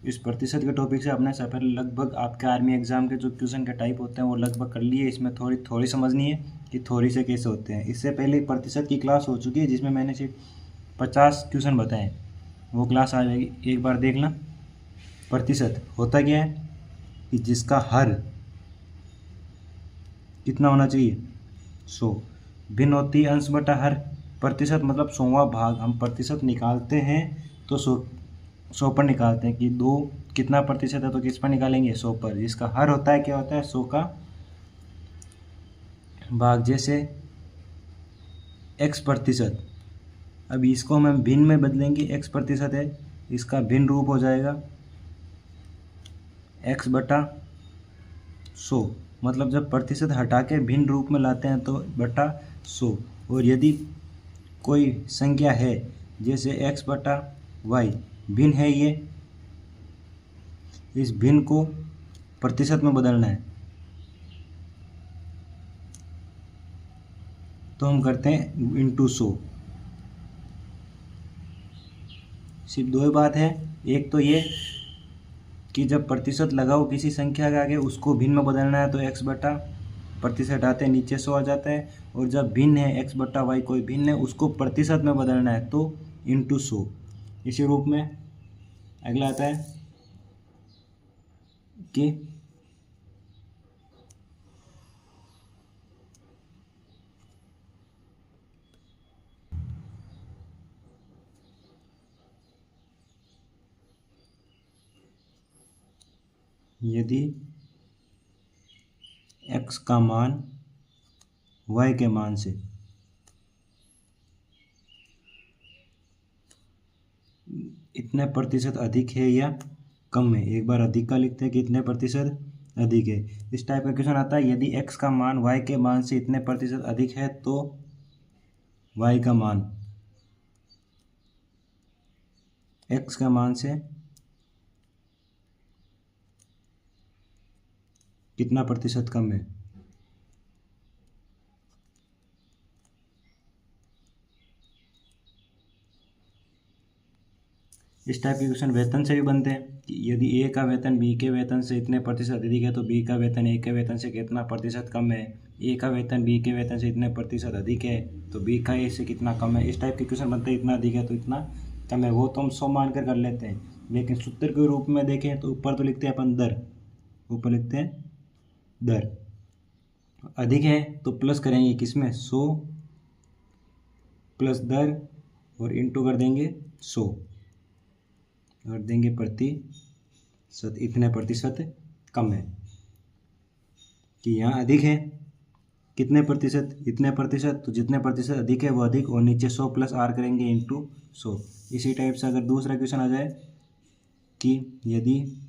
इस प्रतिशत के टॉपिक से आपने सब लगभग आपके आर्मी एग्जाम के जो क्वेश्चन के टाइप होते हैं वो लगभग कर लिए। इसमें थोड़ी थोड़ी समझनी है कि थोड़ी से कैसे होते हैं। इससे पहले प्रतिशत की क्लास हो चुकी है जिसमें मैंने सिर्फ 50 क्वेश्चन बताए, वो क्लास आ जाएगी, एक बार देखना। प्रतिशत होता क्या है कि जिसका हर कितना होना चाहिए, 100। भिन्न होती है अंश बटा हर। प्रतिशत मतलब 100वां भाग। हम प्रतिशत निकालते हैं तो 100 पर निकालते हैं कि 2 कितना प्रतिशत है तो किस पर निकालेंगे, 100 पर। जिसका हर होता है क्या होता है, 100 का भाग। जैसे x प्रतिशत, अब इसको हम भिन्न में बदलेंगे, x प्रतिशत है, इसका भिन्न रूप हो जाएगा x बटा 100। मतलब जब प्रतिशत हटा के भिन्न रूप में लाते हैं तो बटा 100। और यदि कोई संख्या है जैसे x बटा y भिन्न है, ये इस भिन्न को प्रतिशत में बदलना है तो हम करते हैं इंटू 100। सिर्फ दो ही बात है, एक तो ये कि जब प्रतिशत लगाओ किसी संख्या के आगे उसको भिन्न में बदलना है तो x बटा प्रतिशत हटाते हैं नीचे 100 आ जाता है। और जब भिन्न है x बटा वाई कोई भिन्न है उसको प्रतिशत में बदलना है तो इंटू 100। इसी रूप में अगला आता है कि यदि x का मान y के मान से इतने प्रतिशत अधिक है या कम है, एक बार अधिक का लिखते हैं कि इतने प्रतिशत अधिक है। इस टाइप का क्वेश्चन आता है, यदि x का मान y के मान से इतने प्रतिशत अधिक है तो y का मान x का मान से कितना प्रतिशत कम है। इस टाइप के क्वेश्चन वेतन से भी बनते हैं कि यदि ए का वेतन बी के वेतन से इतने प्रतिशत अधिक है तो बी का वेतन ए के वेतन से कितना प्रतिशत कम है। ए का वेतन बी के वेतन से इतने प्रतिशत अधिक है तो बी का ए से कितना कम है। इस टाइप के क्वेश्चन बनते हैं, इतना अधिक है तो इतना कम है। वो तो हम 100 मान कर लेते हैं, लेकिन सूत्र के रूप में देखें तो ऊपर तो लिखते हैं अपन दर, ऊपर लिखते हैं दर। अधिक है तो प्लस करेंगे किसमें, 100 प्लस दर और इंटू कर देंगे 100 और देंगे प्रतिशत, इतने प्रतिशत कम है। कि यहाँ अधिक है कितने प्रतिशत, इतने प्रतिशत, तो जितने प्रतिशत अधिक है वो अधिक और नीचे 100 प्लस आर करेंगे इंटू 100। इसी टाइप से अगर दूसरा क्वेश्चन आ जाए कि यदि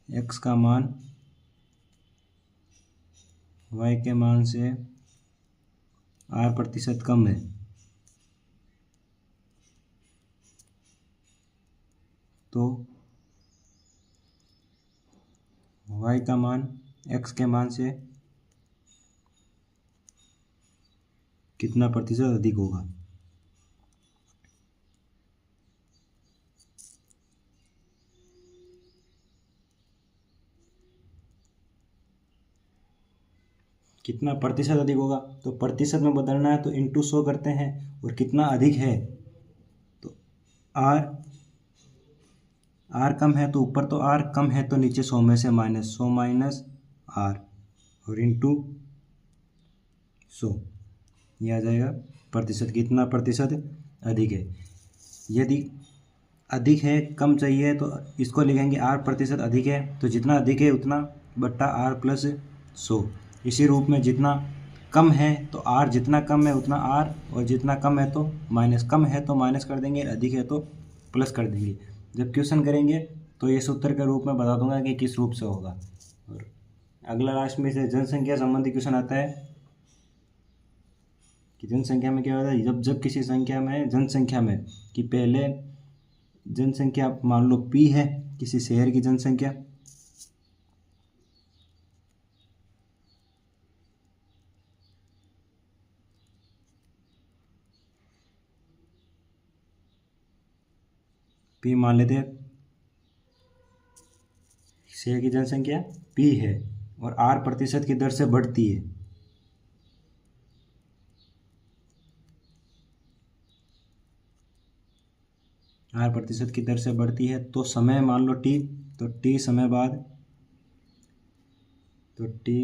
x का मान y के मान से r प्रतिशत कम है तो y का मान x के मान से कितना प्रतिशत अधिक होगा। कितना प्रतिशत अधिक होगा तो प्रतिशत में बदलना है तो इंटू 100 करते हैं। और कितना अधिक है तो आर कम है तो ऊपर तो आर कम है तो नीचे 100 में से माइनस 100 माइनस आर और इंटू 100, ये आ जाएगा प्रतिशत। कितना प्रतिशत अधिक है। यदि अधिक है कम चाहिए तो इसको लिखेंगे आर प्रतिशत अधिक है तो जितना अधिक है उतना बट्टा आर प्लस 100। इसी रूप में जितना कम है तो आर, जितना कम है उतना आर, और जितना कम है तो माइनस, कम है तो माइनस कर देंगे, अधिक है तो प्लस कर देंगे। जब क्वेश्चन करेंगे तो ये सूत्र के रूप में बता दूंगा कि किस रूप से होगा। और अगला लास्ट में से जनसंख्या संबंधी क्वेश्चन आता है कि जनसंख्या में क्या होता है, जब जब किसी संख्या में, जनसंख्या में, कि पहले जनसंख्या मान लो P है किसी शहर की जनसंख्या, P मान लेते हैं, शहर की जनसंख्या P है और R प्रतिशत की दर से बढ़ती है। R प्रतिशत की दर से बढ़ती है तो समय मान लो T, तो T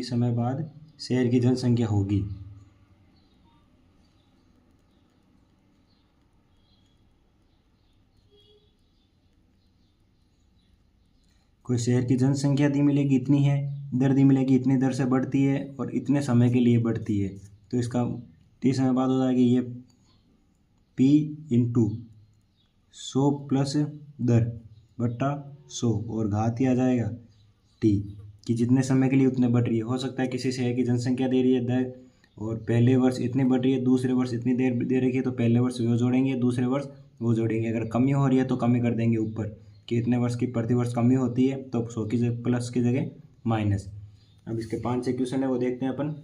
समय बाद शहर की जनसंख्या होगी। कोई शहर की जनसंख्या दी मिलेगी इतनी है, दर दी मिलेगी इतनी दर से बढ़ती है और इतने समय के लिए बढ़ती है, तो इसका T समय बाद हो जाएगी ये P इंटू 100 प्लस दर बट्टा 100 और घात ही आ जाएगा T कि जितने समय के लिए उतने बढ़ रही है। हो सकता है किसी शहर की जनसंख्या दे रही है दर और पहले वर्ष इतनी बढ़ रही है, दूसरे वर्ष इतनी देर दे रही है, तो पहले वर्ष वो जोड़ेंगे, दूसरे वर्ष वो जोड़ेंगे। अगर कमी हो रही है तो कमी कर देंगे ऊपर कि इतने वर्ष की प्रति वर्ष कमी होती है, तो 100 की जगह प्लस की जगह माइनस। अब इसके 5-6 क्वेश्चन है वो देखते हैं अपन।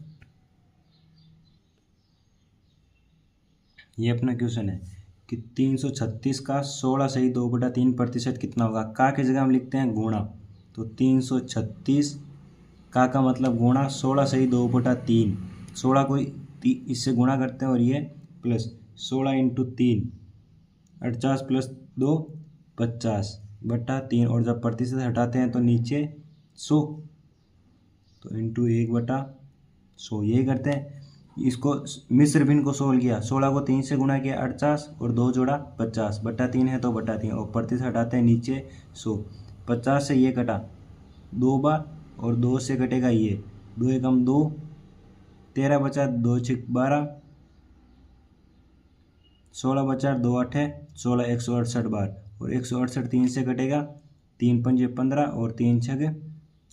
ये अपना क्वेश्चन है कि 336 का 16 सही 2/3% कितना होगा। का की जगह हम लिखते हैं गुणा, तो 336 का मतलब गुणा 16 सही 2/3, 16 को इससे गुणा करते हैं और ये प्लस 16 इंटू 3 48 प्लस 2 50 बट्टा 3, और जब प्रतिशत हटाते हैं तो नीचे 100, तो इंटू 1/100 यही करते हैं। इसको मिश्र भिन्न को सोल्व किया, 16 को 3 से गुणा किया 48 और 2 जोड़ा 50 बट्टा 3 है तो बट्टा 3, और प्रतिशत हटाते हैं नीचे 100, 50 से ये कटा 2 बार और 2 से कटेगा ये 2 एकम 2, 13 बचा 2 6 12, 16 बचा 2 8 16, 168 बार, और 168 3 से कटेगा 3 पंजे 15 और 3 छग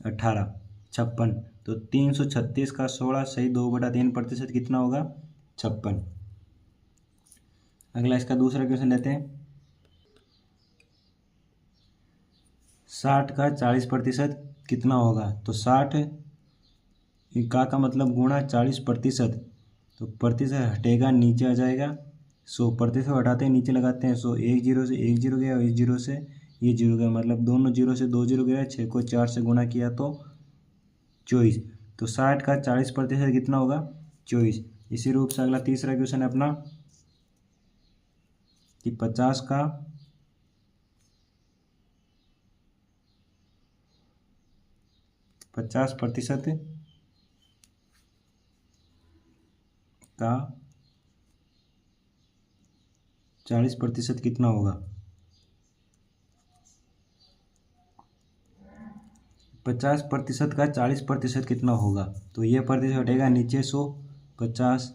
18 56, तो 336 का 16 सही 2/3% कितना होगा 56। अगला इसका दूसरा क्वेश्चन लेते हैं। 60 का 40% कितना होगा। तो 60 का मतलब गुणा 40%, तो प्रतिशत हटेगा नीचे आ जाएगा 100, प्रतिशत हटाते हैं नीचे लगाते हैं 100, एक जीरो से एक जीरो गया और इस जीरो से ये जीरो गया, मतलब दोनों जीरो से 2 जीरो गया, 6 को 4 से गुणा किया तो 24, तो 60 का 40% कितना होगा 24। इसी रूप से अगला तीसरा क्वेश्चन है अपना कि 50 का 50% का 40% कितना होगा। 50% का 40% कितना होगा, तो ये प्रतिशत हटेगा नीचे 100, 50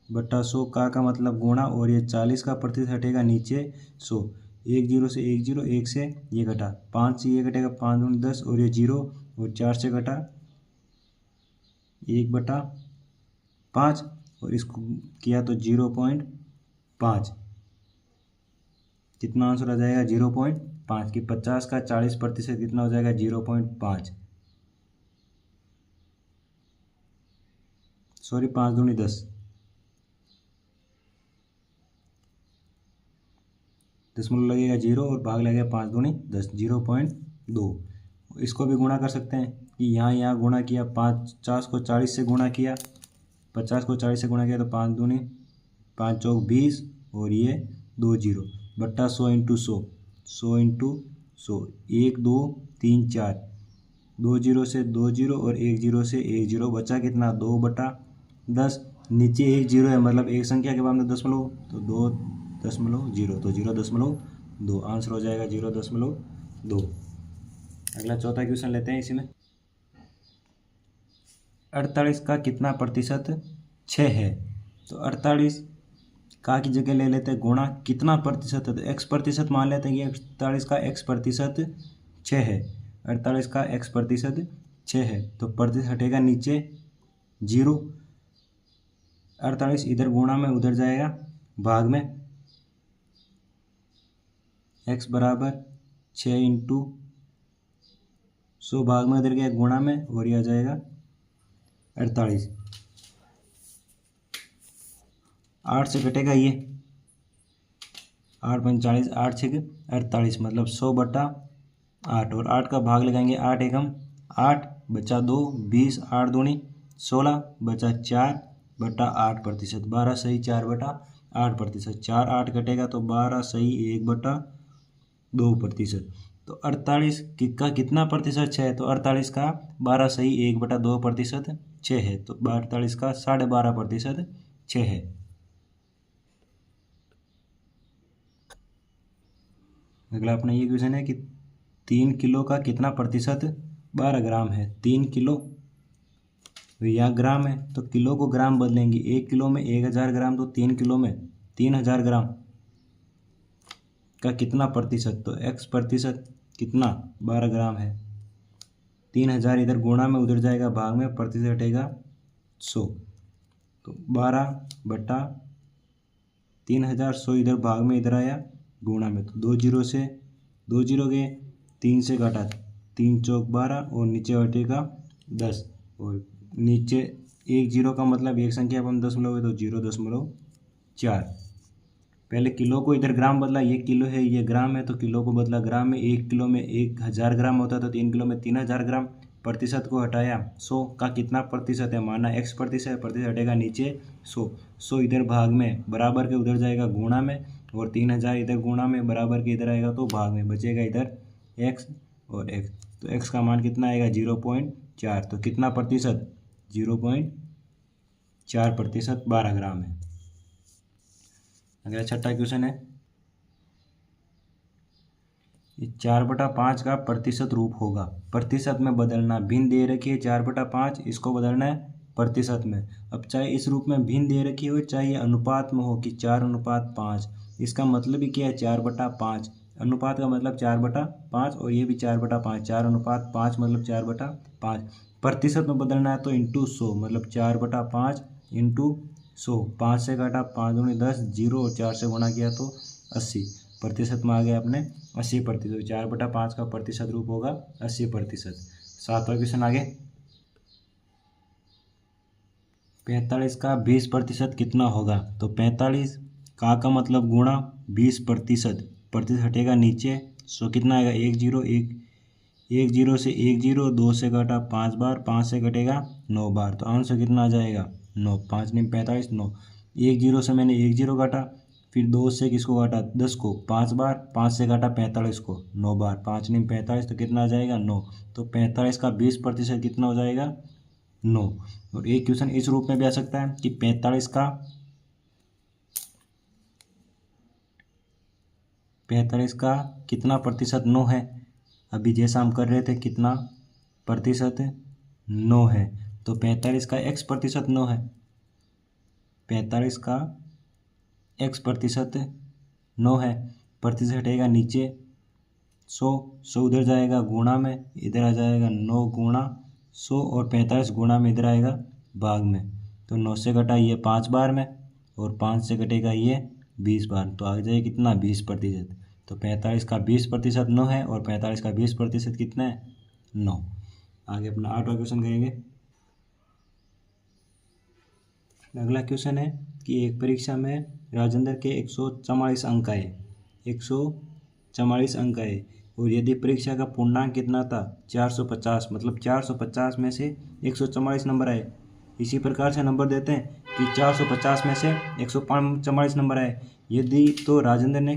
बट्टा 100 का मतलब गुणा, और ये 40 का प्रतिशत हटेगा नीचे 100, एक जीरो से एक जीरो, एक से ये घटा 5 से ये घटेगा 5 दूनी 10 और ये जीरो, और 4 से घटा 1/5 और इसको किया तो 0.5, कितना आंसर आ जाएगा 0.5 कि 50 का 40% कितना हो जाएगा 0.5, सॉरी 5 दूनी 10, दशमलव लगेगा 0 और भाग लगेगा 5 दूनी 10, 0.2। इसको भी गुणा कर सकते हैं कि यहाँ गुणा किया, 50 को 40 से गुणा किया, 50 को 40 से गुणा किया तो 5 दूनी 5 चौक 20 और ये 2 जीरो बट्टा 100 इंटू 100, 100 इंटू 100, 1 2 3 4, 2 जीरो से 2 जीरो और 1 जीरो से 1 जीरो, बचा कितना 2/10, नीचे 1 जीरो है मतलब एक संख्या के बाद में दशमलव, तो 2.0, तो 0.2 आंसर हो जाएगा 0.2। अगला चौथा क्वेश्चन लेते हैं। इसमें 48 का कितना प्रतिशत 6 है। तो 48 का की जगह ले लेते हैं गुणा कितना प्रतिशत है, तो x प्रतिशत मान लेते हैं कि 48 का x प्रतिशत 6 है, 48 का x प्रतिशत 6 है, तो प्रतिशत हटेगा नीचे 0, 48 इधर गुणा में उधर जाएगा भाग में, x बराबर 6 इंटू 100 भाग में उधर गया गुणा में और ये आ जाएगा 48, 8 से कटेगा ये 8×45 8 6 48 मतलब 100/8 और 8 का भाग लगाएंगे 8 एकम 8 बचा 2 20 8 दूनी 16 बचा 4/8%। 12 सही 4/8%। 4 8 कटेगा तो 12 सही 1/2%। तो 48 का कितना प्रतिशत 6 है, तो 48 का 12 सही 1/2% 6 है, तो 48 का 12.5% 6 है। अगला अपना ये क्वेश्चन है कि 3 किलो का कितना प्रतिशत 12 ग्राम है। 3 किलो तो यहाँ ग्राम है तो किलो को ग्राम बदलेंगे। 1 किलो में 1000 ग्राम, तो 3 किलो में 3000 ग्राम का कितना प्रतिशत, तो x प्रतिशत कितना 12 ग्राम है। 3000 इधर गुणा में उधर जाएगा भाग में, प्रतिशत हटेगा 100, तो 12/3000 100 इधर भाग में इधर आया गुणा में, तो 2 जीरो से 2 जीरो गए, 3 से घटा 3 चौक 12 और नीचे हटेगा 10 और नीचे 1 जीरो का मतलब एक संख्या पर हम दशमलव है तो 0.4। पहले किलो को इधर ग्राम बदला, ये किलो है ये ग्राम है तो किलो को बदला ग्राम में। 1 किलो में 1000 ग्राम होता है तो 3 किलो में 3000 ग्राम। प्रतिशत को हटाया 100 का कितना प्रतिशत है, माना x प्रतिशत, प्रतिशत हटेगा नीचे 100 इधर भाग में बराबर के उधर जाएगा गुणा में और 3000 इधर गुणा में बराबर के इधर आएगा तो भाग में बचेगा इधर x और x, तो x का मान कितना आएगा 0.4। तो कितना प्रतिशत 0.4% 12 ग्राम है। अगला छठा क्वेश्चन है 4/5 का प्रतिशत रूप होगा। प्रतिशत में बदलना, भिन्न दे रखी है 4/5, इसको बदलना है प्रतिशत में। अब चाहे इस रूप में भिन्न दे रखी हो चाहे अनुपात में हो कि 4:5, इसका मतलब ही क्या है 4/5। अनुपात का मतलब 4/5 और ये भी 4/5, 4:5 मतलब 4/5। प्रतिशत में बदलना है तो इंटू 100 मतलब 4/5 इंटू 100। 5 से घटा 5 दूनी 10, 0 और 4 से गुणा किया तो 80। प्रतिशत में आ गया अपने 80%। 4/5 का प्रतिशत रूप होगा 80%। 7वां क्वेश्चन आगे 45 का 20% कितना होगा। तो 45 का मतलब गुणा 20%, प्रतिशत हटेगा नीचे 100 कितना आएगा 1 0 1 0 से 1 0, 2 से घटा 5 बार, 5 से घटेगा 9 बार, तो आंसर कितना आ जाएगा 9। 5 9 45 9। 1 0 से मैंने 1 0 काटा, फिर 2 से किसको काटा 10 को 5 बार, 5 से काटा 45 को 9 बार, 5 9 45, तो कितना आ जाएगा 9। तो 45 का 20% कितना हो जाएगा 9। और एक क्वेश्चन इस रूप में भी आ सकता है कि 45 का कितना प्रतिशत 9 है। अभी जैसा हम कर रहे थे कितना प्रतिशत 9 है, तो 45 का x प्रतिशत 9 है। 45 का x प्रतिशत 9 है, प्रतिशत हटेगा नीचे 100 उधर जाएगा गुणा में, इधर आ जाएगा 9 गुणा 100 और 45 गुणा में इधर आएगा भाग में, तो 9 से घटा ये 5 बार में और 5 से घटेगा ये 20 बार, तो आ जाए कितना 20%। तो 45 का 20% 9 है और 45 का 20% कितना है 9। आगे अपना 8वां क्वेश्चन करेंगे। अगला क्वेश्चन है कि एक परीक्षा में राजेंद्र के 144 अंक आए, 144 अंक आए और यदि परीक्षा का पूर्णांक कितना था 450, मतलब 450 में से 144 नंबर आए। इसी प्रकार से नंबर देते हैं कि 450 में से 144 नंबर आए, यदि तो राजेंद्र ने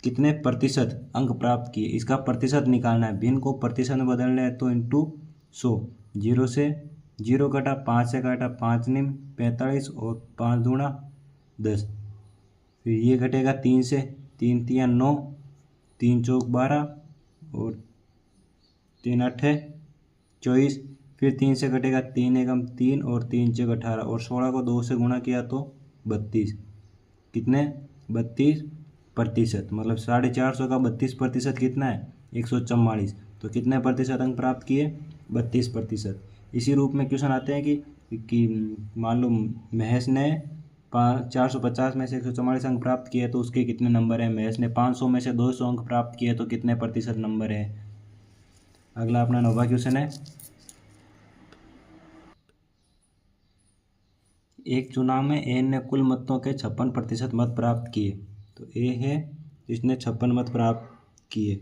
कितने प्रतिशत अंक प्राप्त किए, इसका प्रतिशत निकालना है। भिन्न को प्रतिशत में बदलना है तो इंटू 100। 0 से 0 घटा 5 से घटा 5 9 45 और 5 दूना 10, फिर ये घटेगा 3 से, 3 3 9, 3 चौक 12 और 3 8 24, फिर 3 से घटेगा 3 एकम 3 और 3 चौक 18 और 16 को 2 से गुणा किया तो 32। कितने 32%, मतलब 450 का 32% कितना है 144। तो कितने प्रतिशत अंक प्राप्त किए 32%। इसी रूप में क्वेश्चन आते हैं कि मान लो महेश ने 450 में से 144 अंक प्राप्त किए तो उसके कितने नंबर हैं। महेश ने 500 में से 200 अंक प्राप्त किए तो कितने प्रतिशत नंबर है। अगला अपना 9वां क्वेश्चन है एक चुनाव में ए ने कुल मतों के 56% मत प्राप्त किए। तो ए है जिसने 56 मत प्राप्त किए।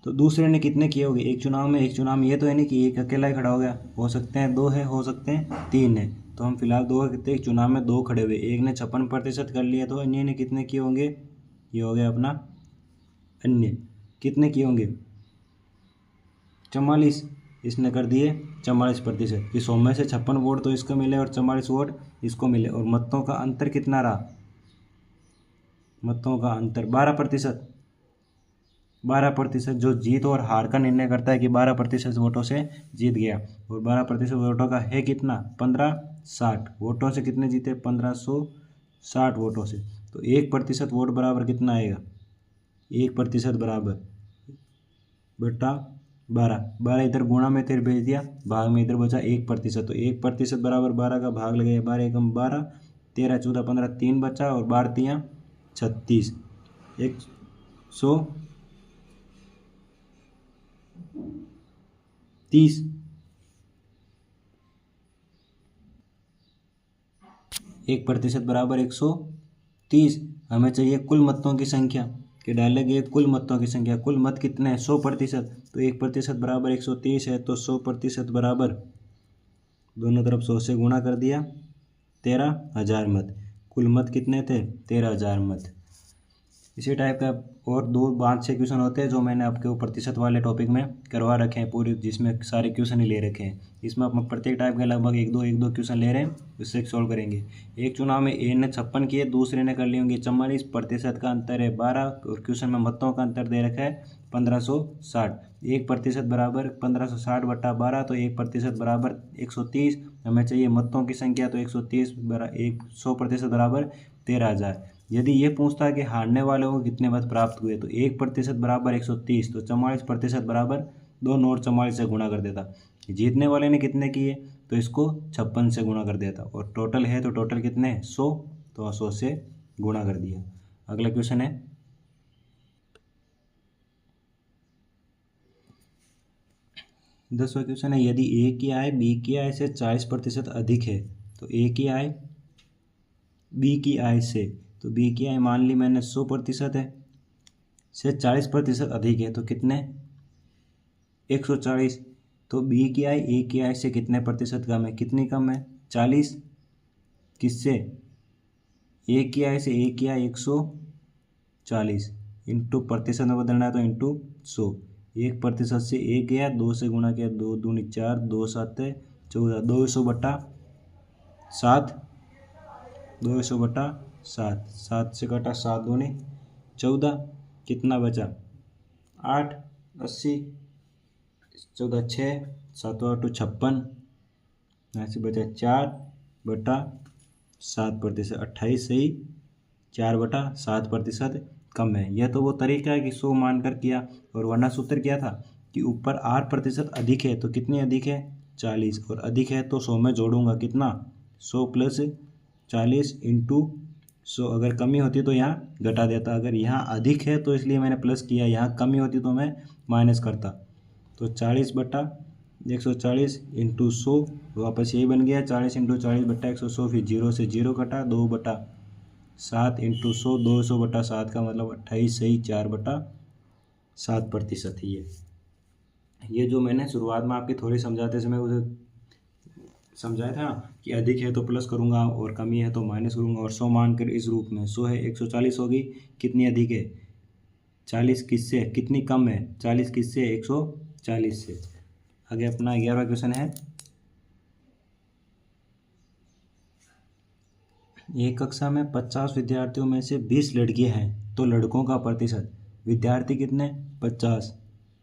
तो दूसरे ने कितने किए होंगे? एक चुनाव में ये तो है नहीं कि एक अकेला ही खड़ा हो गया, हो सकते हैं 2 है, हो सकते हैं 3 है। तो हम फिलहाल 2 कितने, एक चुनाव में 2 खड़े हुए, एक ने 56% कर लिया, तो अन्य ने कितने किए होंगे? ये हो गया अपना अन्य, कितने किए होंगे? 44, इसने कर दिए 44%। कि 100 में से 56 वोट तो इसको मिले और 44 वोट इसको मिले, और मतों का अंतर कितना रहा? मतों का अंतर 12%। 12% जो जीत और हार का निर्णय करता है कि 12% वोटों से जीत गया, और 12% वोटों का है कितना? 1560 वोटों से कितने जीते? 1560 वोटों से। तो 1% वोट बराबर कितना आएगा? 1% बराबर बटा 12 इधर गुणा में तेरे भेज दिया, भाग में इधर बचा 1%। तो 1% बराबर 12 का भाग लगाया, 12 एकम 12, 13 14 15 3 बचा, और 12 तियाँ 36, 130। 1% बराबर 130। हमें चाहिए कुल मतों की संख्या, कि डालेंगे कुल मतों की संख्या। कुल मत कितने हैं? 100%। तो 1% बराबर 130 है, तो 100% बराबर दोनों तरफ 100 से गुणा कर दिया, 13,000 मत। कुल मत कितने थे? 13,000 मत। इसी टाइप का और 2-5-6 क्वेश्चन होते हैं जो मैंने आपके वो प्रतिशत वाले टॉपिक में करवा रखे हैं पूरी, जिसमें सारे क्वेश्चन ही ले रखे हैं। इसमें आप प्रत्येक टाइप के लगभग एक दो क्वेश्चन ले रहे हैं, उससे सॉल्व करेंगे। एक चुनाव में ए ने 56 किए, दूसरे ने कर लिए होंगे 44, प्रतिशत का अंतर है 12, और क्वेश्चन में मतों का अंतर दे रखा है 1560। 1% बराबर 1560 बटा 12, तो 1% बराबर 130। हमें चाहिए मतों की संख्या, तो 130 100% बराबर 13,000। यदि ये पूछता है कि हारने वालों को कितने मत प्राप्त हुए, तो 1% बराबर 130, तो 44% बराबर 2 और 44 से गुणा कर देता। जीतने वाले ने कितने किए, तो इसको 56 से गुणा कर देता, और टोटल है तो टोटल कितने? 100, तो 100 से गुणा कर दिया। अगला क्वेश्चन है 10वां क्वेश्चन है, यदि ए की आय बी की आय से 40% अधिक है, तो ए की आय बी की आय से, तो बी की आय मान ली मैंने 100% है, से 40% अधिक है, तो कितने? 140। तो बी की आय ए की आय से कितने प्रतिशत कम है? कितनी कम है? 40। किससे? ए की आय से ए की आय 140, इंटू प्रतिशत में बदलना है तो इंटू 100। 1% से 1 गया, 2 से गुणा किया, 2 दूनी 4, 2 7 14, 200 बटा 7, 200 बटा 7, 7 से कटा 7 दूनी 14, कितना बचा? 8, 80, 14 6, 7 8 56, यहाँ से बचा 4 बटा 7%, 28 सही 4 बटा 7% कम है। यह तो वो तरीका है कि 100 मानकर किया, और वरना सूत्र क्या था कि ऊपर 8% अधिक है, तो कितनी अधिक है? 40, और अधिक है तो 100 में जोड़ूंगा कितना? 100 प्लस 40 इंटू 100। अगर कमी होती तो यहाँ घटा देता, अगर यहाँ अधिक है तो इसलिए मैंने प्लस किया, यहाँ कमी होती तो मैं माइनस करता। तो 40 बटा 140 इंटू 100, वापस यही बन गया 40 इंटू 40 बटा 100। फिर 0 से 0 कटा, 2 बटा 7 इंटू 100, 200 बटा 7 का मतलब 28 सही 4 बटा 7% ही है। ये जो मैंने शुरुआत में आपकी थोड़ी समझाते समय उसे समझाया था कि अधिक है तो प्लस करूँगा और कमी है तो माइनस करूँगा, और 100 मानकर इस रूप में 100 है 140 होगी, कितनी अधिक है? 40 किससे कितनी कम है? 40 किससे? 140 से। आगे अपना 11वां क्वेश्चन है, एक कक्षा में 50 विद्यार्थियों में से 20 लड़कियां हैं, तो लड़कों का प्रतिशत। विद्यार्थी कितने? 50।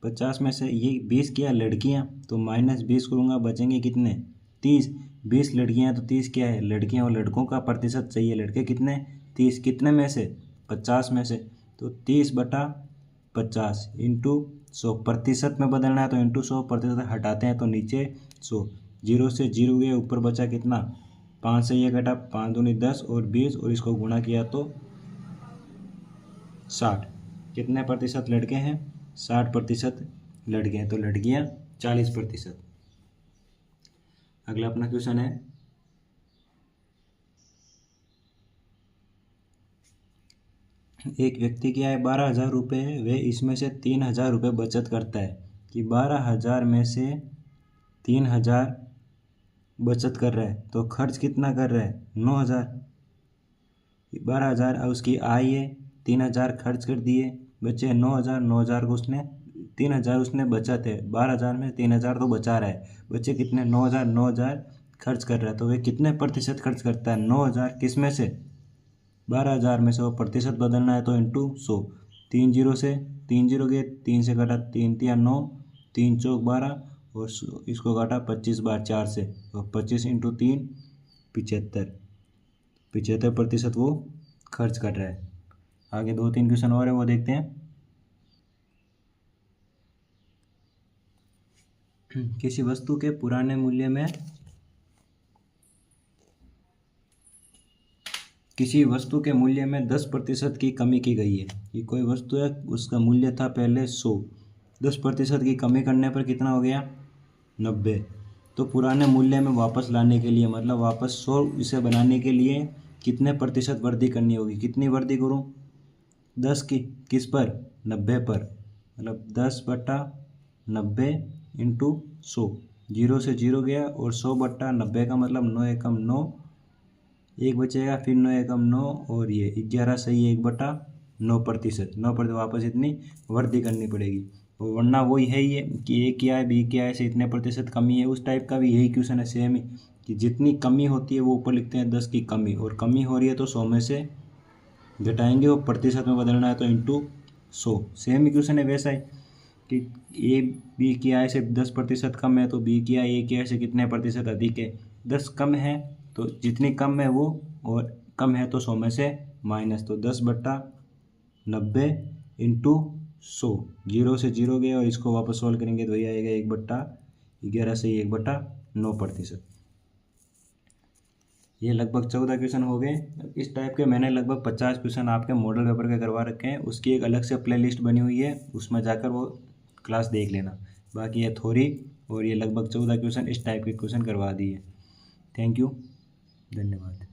50 में से ये 20 क्या लड़कियां, तो -20 करूँगा, बचेंगे कितने? 30। 20 लड़कियां तो 30 क्या है? लड़कियां, और लड़कों का प्रतिशत चाहिए, लड़के कितने? 30। कितने में से? 50 में से, तो 30 बटा 50 इंटू 100। प्रतिशत में बदलना है तो इंटू 100, प्रतिशत हटाते हैं तो नीचे 100। 0 से 0 गए, ऊपर बचा कितना? 5 से ये घटा, 5 दूनी 10 और 20, और इसको गुणा किया तो 60। कितने प्रतिशत लड़के हैं? 60% लड़के हैं, तो लड़कियां 40%। अगला अपना क्वेश्चन है, एक व्यक्ति की आय 12,000 रुपये है, वह इसमें से 3,000 रुपये बचत करता है कि 12,000 में से 3,000 बचत कर रहा है, तो खर्च कितना कर रहा है? 9,000। 12,000 उसकी आय है, 3,000 खर्च कर दिए, बचे 9,000। 9,000 को उसने 3,000 उसने बचत है, 12,000 में 3,000 तो बचा रहा है, बचे कितने? 9,000। 9,000 खर्च कर रहा है, तो वह कितने प्रतिशत खर्च करता है? 9,000 किस में से? 12,000 में से। वो प्रतिशत बदलना है तो इंटू 100। 3 जीरो से 3 जीरो गए, 3 से काटा 3 तिया 9, 3 चौक 12 और इसको काटा 25 बार 4 से, और 25 इंटू 3 75। 75% वो खर्च कर रहा है। आगे 2-3 क्वेश्चन और है, वो देखते हैं। किसी वस्तु के पुराने मूल्य में किसी वस्तु के मूल्य में 10% की कमी की गई है। ये कोई वस्तु है, उसका मूल्य था पहले 100, 10% की कमी करने पर कितना हो गया? 90। तो पुराने मूल्य में वापस लाने के लिए, मतलब वापस 100 इसे बनाने के लिए कितने प्रतिशत वृद्धि करनी होगी? कितनी वृद्धि करूँ? 10 की। किस पर? 90 पर। मतलब 10/90 इंटू 100। 0 से 0 गया और 100/90 का मतलब 9 एकम 9, एक बचेगा, फिर 9 एकम 9 और ये 11 सही 1/9%। 9% वापस इतनी वृद्धि करनी पड़ेगी। और वरना वही है ये कि ए क्या है, बी क्या है, से इतने प्रतिशत कमी है। उस टाइप का भी यही क्वेश्चन है सेम ही, कि जितनी कमी होती है वो ऊपर लिखते हैं 10 की कमी, और कमी हो रही है तो 100 में से घटाएंगे, और प्रतिशत में बदलना है तो इंटू 100। सेम ही क्वेश्चन है वैसा ही कि ए बी की आय से 10% कम है, तो बी की आय ए की आय से कितने प्रतिशत अधिक है? 10 कम है, तो जितनी कम है वो, और कम है तो 100 में से माइनस, तो 10/90 इंटू 100। 0 से 0 गया और इसको वापस सॉल्व करेंगे तो ये आएगा 1/11 से 1/9%। ये लगभग 14 क्वेश्चन हो गए। इस टाइप के मैंने लगभग 50 क्वेश्चन आपके मॉडल पेपर के करवा रखे हैं। उसकी एक अलग से प्ले लिस्ट बनी हुई है, उसमें जाकर वो क्लास देख लेना। बाकी ये थ्योरी और ये लगभग 14 क्वेश्चन इस टाइप के क्वेश्चन करवा दिए। थैंक यू, धन्यवाद।